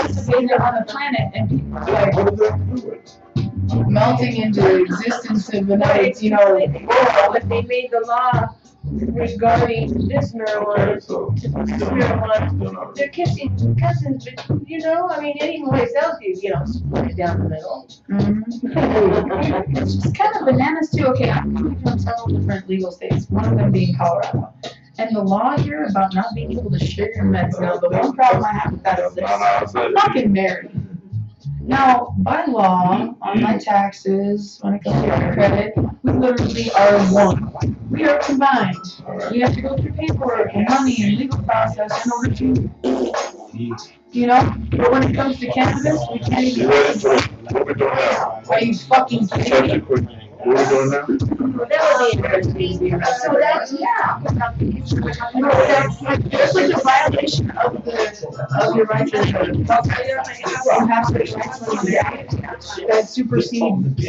cultivated on the planet, and people are like melting into existence of another, you know, world. But they made the law regarding this marijuana to marijuana. They're kissing cousins, but you know, I mean, any place else you know, split it down the middle. It's just kind of bananas too. Okay, I'm coming from several different legal states, one of them being Colorado. And the law here about not being able to share your meds. Now, the one problem I have with that is this. I'm fucking married. Now, by law, on my taxes, when it comes to your credit, we literally are one. We are combined. We have to go through paperwork and money and legal process in order to, you know? But when it comes to cannabis, we can't even. Are you fucking kidding me? What are we doing now? Well, that would be interesting. So that's, yeah. No, that's like a violation of your rights as a taxpayer. You have certain rights when you that supersede.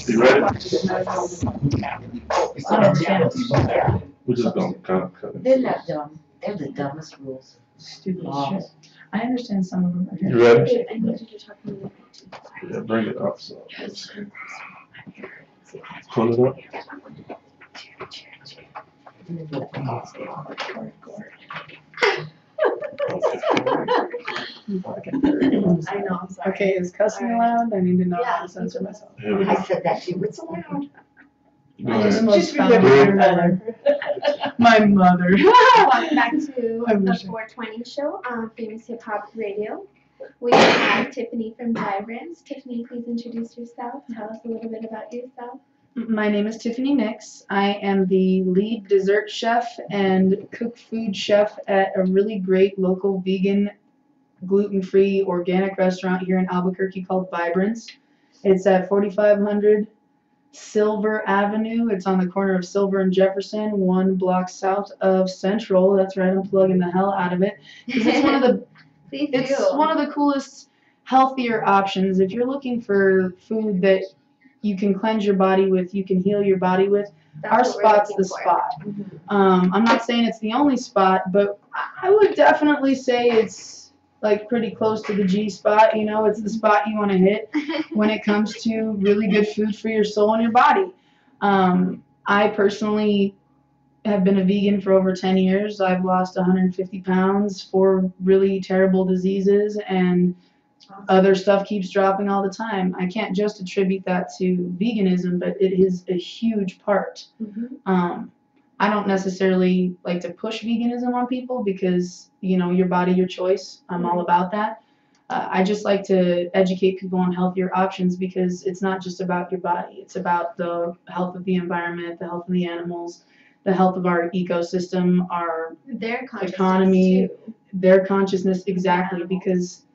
You ready? We just gonna kind of cut it. They're not dumb. They're the dumbest rules. Stupid shit. I understand some of them are here. You ready? I need you to talk to me. Yeah, bring it up. So pull it up. I know, I'm sorry. Okay, is cussing allowed? I need to know how to Yeah. censor myself. Here we I go. said that to you. It's allowed. Go I'm the ahead. most foul mother. My mother. Welcome back to I the wish it. 420 show on Famous Hip Hop Radio. We have Tiffany from Vibrance. Tiffany, please introduce yourself. Tell us a little bit about yourself. My name is Tiffany Nix. I am the lead dessert chef and cook food chef at a really great local vegan, gluten-free, organic restaurant here in Albuquerque called Vibrance. It's at 4500 Silver Avenue. It's on the corner of Silver and Jefferson, 1 block south of Central. That's right, I'm plugging the hell out of it. 'Cause it's one of the Please It's do. one of the coolest, healthier options. If you're looking for food that you can cleanse your body with, you can heal your body with, That's our what we're spot's looking the for. spot. Mhm. I'm not saying it's the only spot, but I would definitely say it's like pretty close to the G spot. You know, it's the spot you want to hit when it comes to really good food for your soul and your body. I personally have been a vegan for over 10 years. I've lost 150 pounds, 4 really terrible diseases, and other stuff keeps dropping all the time. I can't just attribute that to veganism, but it is a huge part. I don't necessarily like to push veganism on people because, you know, your body, your choice. I'm all about that. I just like to educate people on healthier options because it's not just about your body. It's about the health of the environment, the health of the animals, the health of our ecosystem, our Their consciousness economy, too. their consciousness, exactly, because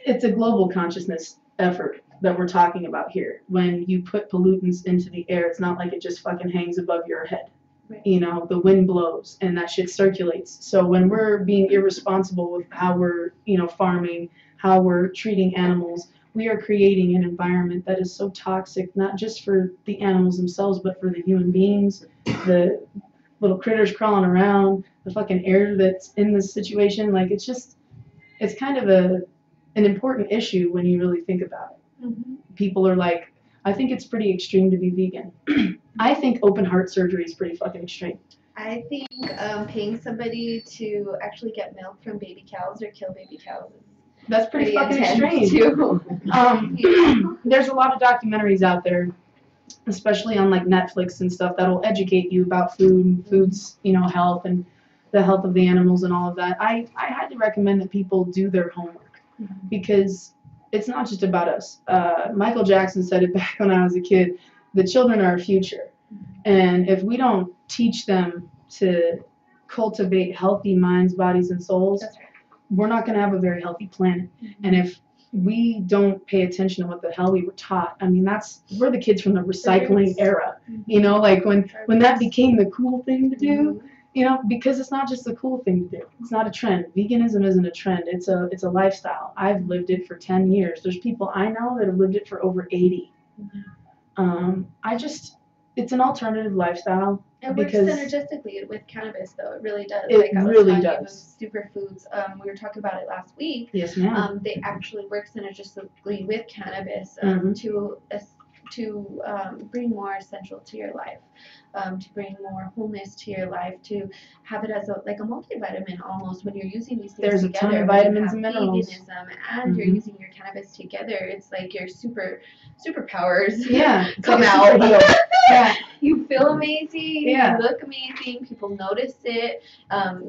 it's a global consciousness effort that we're talking about here. When you put pollutants into the air, it's not like it just fucking hangs above your head. Right. You know, the wind blows and that shit circulates. So when we're being irresponsible with how we're, you know, farming, how we're treating animals, we are creating an environment that is so toxic, not just for the animals themselves, but for the human beings, the little critters crawling around, the fucking air that's in this situation. Like, it's just, it's kind of an important issue when you really think about it. Mhm. People are like, I think it's pretty extreme to be vegan. I think open heart surgery is pretty fucking extreme. I think paying somebody to actually get milk from baby cows or kill baby cows is That's pretty fucking intense extreme. too. There's a lot of documentaries out there, especially on like Netflix and stuff, that'll educate you about food, food's, you know, health and the health of the animals and all of that. I highly recommend that people do their homework because it's not just about us. Michael Jackson said it back when I was a kid, the children are our future. And if we don't teach them to cultivate healthy minds, bodies, and souls, That's right. we're not going to have a very healthy planet. And if we don't pay attention to what the hell we were taught, I mean, we're the kids from the recycling era, you know, like when that became the cool thing to do, you know, because it's not just the cool thing to do. It's not a trend. Veganism isn't a trend. It's a lifestyle. I've lived it for 10 years. There's people I know that have lived it for over 80. it's an alternative lifestyle. It works Because synergistically with cannabis, though. It really does. It like I was really telling you, does. those superfoods. We were talking about it last week. Yes, ma'am. They actually work synergistically with cannabis Mhm. to bring more essential to your life, to bring more wholeness to your life, to have it as like a multivitamin almost when you're using these things There's a together. ton of when you vitamins have and minerals. veganism and you're Mhm. using your cannabis together, it's like your superpowers Yeah, it's come like a out. superhero. Yeah. You feel amazing. Yeah. You look amazing. People notice it.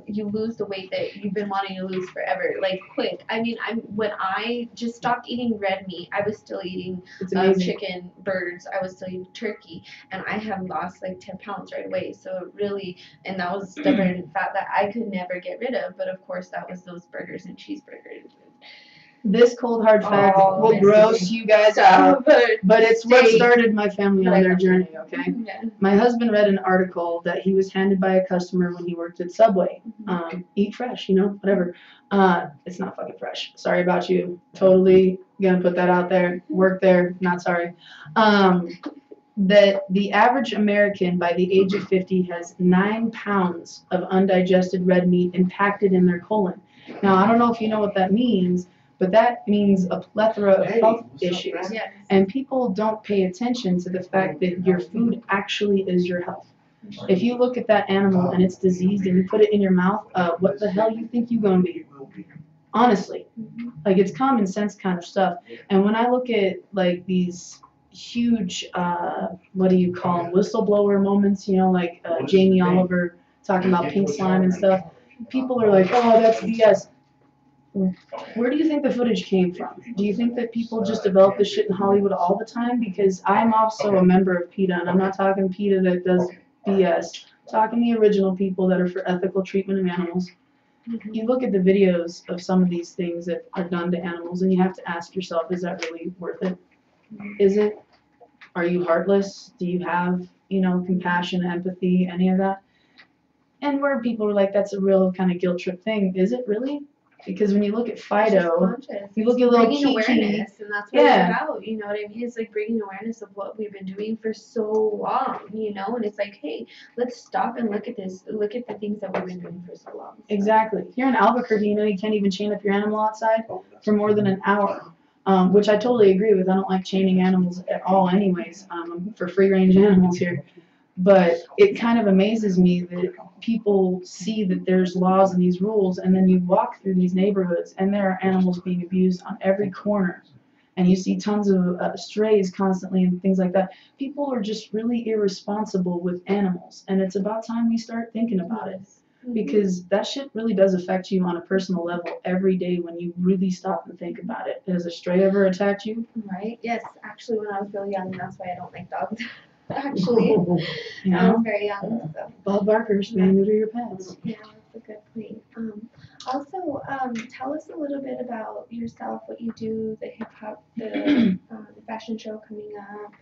You lose the weight that you've been wanting to lose forever, like quick. I mean, when I just stopped eating red meat, I was still eating It's amazing. chicken, birds. I was still eating turkey, and I have lost like 10 pounds right away. So it really, and that was stubborn fat that I could never get rid of. But of course, that was those burgers and cheeseburgers. This cold hard fact Oh, will it's gross you guys out, but it's what started my family on their journey, okay? Yeah. My husband read an article that he was handed by a customer when he worked at Subway. Eat fresh, whatever. It's not fucking fresh. Sorry about you. Totally gonna put that out there. Work there, not sorry. That the average American by the age of 50 has 9 pounds of undigested red meat impacted in their colon. Now, I don't know if you know what that means, but that means a plethora of health issues. Yes. And people don't pay attention to the fact that your food actually is your health. If you look at that animal and it's diseased and you put it in your mouth, what the hell you think you gonna be? Honestly, like it's common sense kind of stuff. And when I look at like these huge, what do you call them, whistleblower moments, like Jamie Oliver talking about pink slime and stuff, people are like, oh, that's BS. Where do you think the footage came from? Do you think that people just develop this shit in Hollywood all the time? Because I'm also a member of PETA, and I'm not talking PETA that does BS. I'm talking the original people that are for ethical treatment of animals. You look at the videos of some of these things that are done to animals, and you have to ask yourself, is that really worth it? Is it? Are you heartless? Do you have, compassion, empathy, any of that? And where people are like, that's a real kind of guilt trip thing. Is it really? Because when you look at Fido, you look at little bringing Kiki. awareness, and that's what it's about. You know what I mean? It's like bringing awareness of what we've been doing for so long. And it's like, hey, let's stop and look at this. Look at the things that we've been doing for so long. Exactly. Here in Albuquerque, you can't even chain up your animal outside for more than an hour. Which I totally agree with. I don't like chaining animals at all anyways, for free-range animals here. But it kind of amazes me that people see that there's laws and these rules, and then you walk through these neighborhoods, and there are animals being abused on every corner. And you see tons of strays constantly and things like that. People are just really irresponsible with animals, and it's about time we start thinking about it. Because that shit really does affect you on a personal level every day when you really stop and think about it. Has a stray ever attacked you? Right. Yes. Actually, when I was really young, that's why I don't like dogs. Actually, You I was know? very young. So. Bob Barker's man, neuter your pets. Yeah, that's a good point. Also, tell us a little bit about yourself, what you do, the hip hop, the fashion show coming up.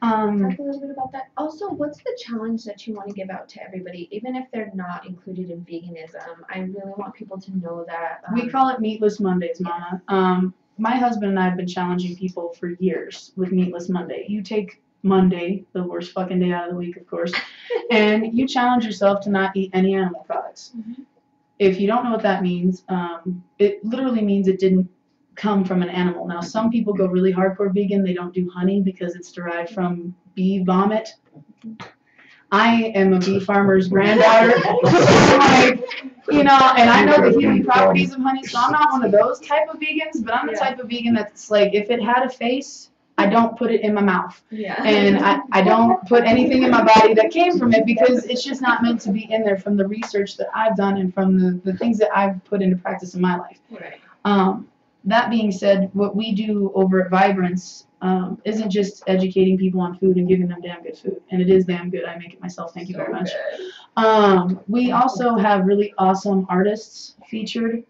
Talk a little bit about that. Also, what's the challenge that you want to give out to everybody, even if they're not included in veganism? I really want people to know that. We call it Meatless Mondays, Mama. My husband and I have been challenging people for years with Meatless Monday. You take Monday, the worst fucking day out of the week, of course, and you challenge yourself to not eat any animal products. If you don't know what that means, it literally means it didn't come from an animal. Now, some people go really hardcore vegan. They don't do honey because it's derived from bee vomit. I am a bee farmer's granddaughter. And I know the healing properties of honey, so I'm not one of those type of vegans, but I'm the type of vegan that's like, if it had a face, I don't put it in my mouth. Yeah. And I don't put anything in my body that came from it because it's just not meant to be in there from the research that I've done and from the things that I've put into practice in my life. Right. That being said, what we do over at Vibrance isn't just educating people on food and giving them damn good food. And it is damn good. I make it myself. Thank you very much. We also have really awesome artists featured.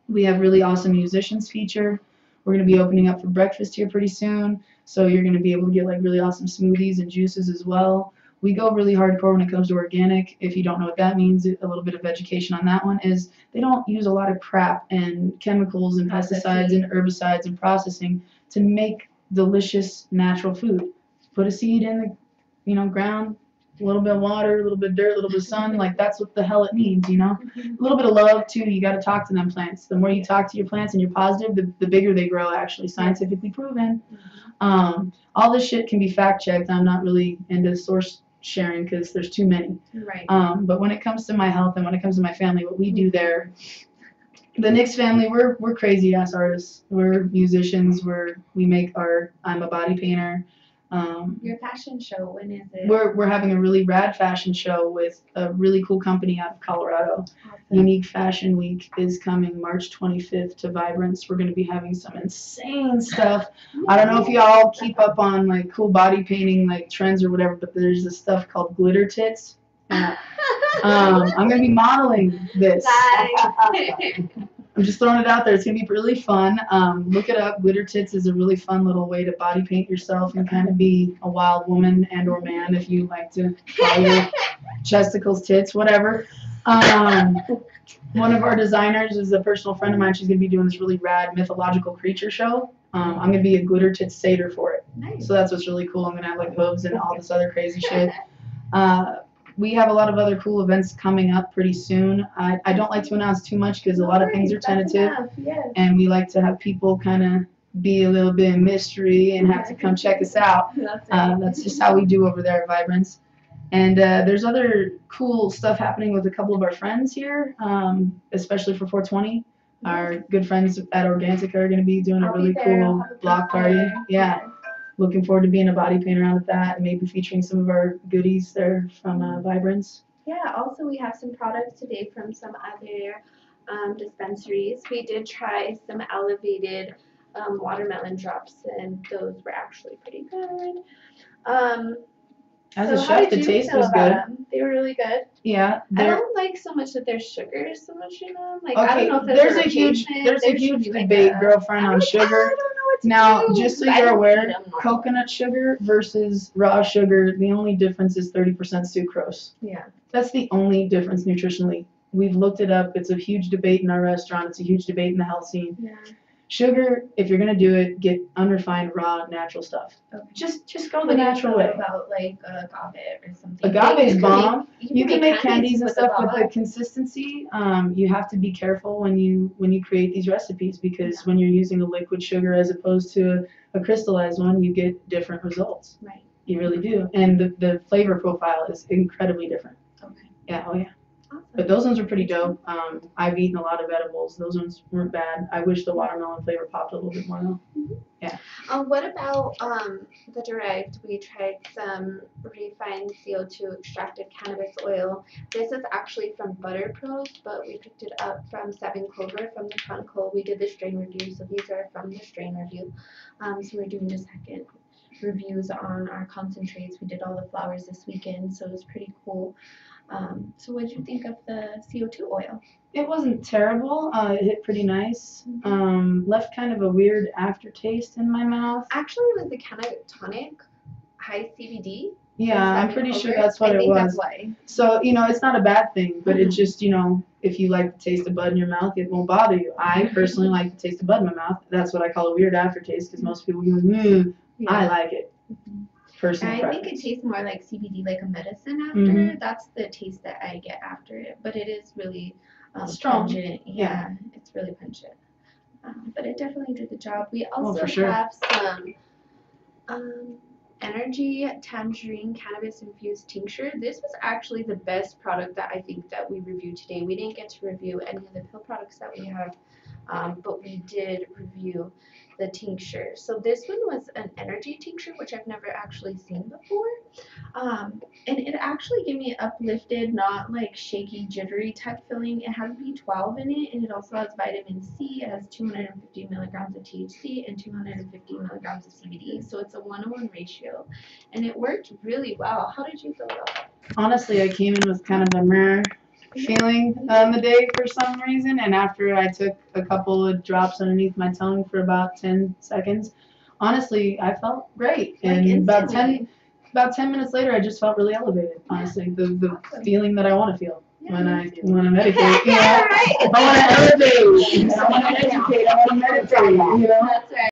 We have really awesome musicians featured. We're going to be opening up for breakfast here pretty soon. So you're going to be able to get like really awesome smoothies and juices as well. We go really hardcore when it comes to organic. If you don't know what that means, a little bit of education on that one is they don't use a lot of crap and chemicals and pesticides and herbicides and processing to make delicious natural food. Put a seed in ground, a little bit of water, a little bit of dirt, a little bit of sun. Like that's what the hell it needs, A little bit of love too. You got to talk to them plants. The more you talk to your plants and you're positive, the bigger they grow. Actually, scientifically proven. All this shit can be fact checked. I'm not really into source sharing because there's too many. Right. But when it comes to my health and when it comes to my family, what we do there, the Nix family, we're crazy ass artists. We're musicians. We make art. I'm a body painter. Your fashion show, when is it? We're having a really rad fashion show with a really cool company out of Colorado. Awesome. Unique Fashion Week is coming March 25th to Vibrance. We're going to be having some insane stuff. I don't know if y'all keep up on like cool body painting like trends or whatever, but there's this stuff called glitter tits. I'm going to be modeling this. I'm just throwing it out there. It's going to be really fun. Look it up. Glitter tits is a really fun little way to body paint yourself and kind of be a wild woman and or man if you like to call your chesticles tits, whatever. One of our designers is a personal friend of mine. She's going to be doing this really rad mythological creature show. I'm going to be a glitter tits satyr for it. Nice. So that's what's really cool. I'm going to have like hooves and all this other crazy shit. We have a lot of other cool events coming up pretty soon. I don't like to announce too much because a lot of things are tentative, and we like to have people kind of be a little bit of mystery and have to come check us out. That's just how we do over there at Vibrance. And there's other cool stuff happening with a couple of our friends here, especially for 420. Our good friends at Organic are going to be doing a really cool block party. Yeah. Looking forward to being a body paint around at that and maybe featuring some of our goodies there from Vibrance. Yeah, also we have some products today from some other dispensaries. We did try some elevated watermelon drops, and those were actually pretty good. As a chef, the taste was good. Them? They were really good. Yeah. I don't like so much that there's sugar so much in them. Like, okay, I don't know if there's a huge debate, girlfriend, on sugar. Now, just so you're aware, coconut sugar versus raw sugar, the only difference is 30% sucrose. Yeah. That's the only difference nutritionally. We've looked it up. It's a huge debate in our restaurant. It's a huge debate in the health scene. Yeah. Sugar, if you're gonna do it, get unrefined, raw, natural stuff. Okay. Just go the natural way. About like agave or something. Agave's bomb. You can make candies and stuff, agave. but the consistency, you have to be careful when you create these recipes because when you're using a liquid sugar as opposed to a crystallized one, you get different results. Right. You really do, and the flavor profile is incredibly different. Okay. Yeah. Oh yeah. Awesome. But those ones are pretty dope. I've eaten a lot of edibles. Those ones weren't bad. I wish the watermelon flavor popped a little bit more though. Mm-hmm. Yeah. What about the derived? We tried some refined CO2 extracted cannabis oil. This is actually from Butter Pros, but we picked it up from Seven Clover from the Chronicle. We did the strain review, so these are from the strain review. So we're doing the second reviews on our concentrates. We did all the flowers this weekend, so it was pretty cool. So what did you think of the CO2 oil? It wasn't terrible. It hit pretty nice. Left kind of a weird aftertaste in my mouth. Actually, it was the Cannatonic high CBD. Yeah, I'm pretty sure that's what it was. That's why. So, it's not a bad thing, but it's just, if you like the taste of bud in your mouth, it won't bother you. I personally like the taste of bud in my mouth. That's what I call a weird aftertaste because most people go, I like it. Personal I think it tastes more like CBD, like a medicine after. Mm-hmm. That's the taste that I get after it, but it is really strong. Pungent. Yeah, it's really pungent. But it definitely did the job. We also have some energy tangerine cannabis infused tincture. This was actually the best product that I think that we reviewed today. We didn't get to review any of the pill products that we have, but we did review the tincture. So this one was an energy tincture, which I've never actually seen before. And it actually gave me uplifted, not like shaky, jittery type feeling. It has B12 in it, and it also has vitamin C. It has 250 milligrams of THC and 250 milligrams of CBD. So it's a 1:1 ratio, and it worked really well. How did you feel about that? Honestly, I came in with kind of a meh feeling on the day for some reason, and after I took a couple of drops underneath my tongue for about 10 seconds, honestly, I felt great. And about 10 minutes later, I just felt really elevated. Honestly, the feeling that I want to feel when I meditate. Right. I want to elevate. I want to educate. I want to meditate. That's right.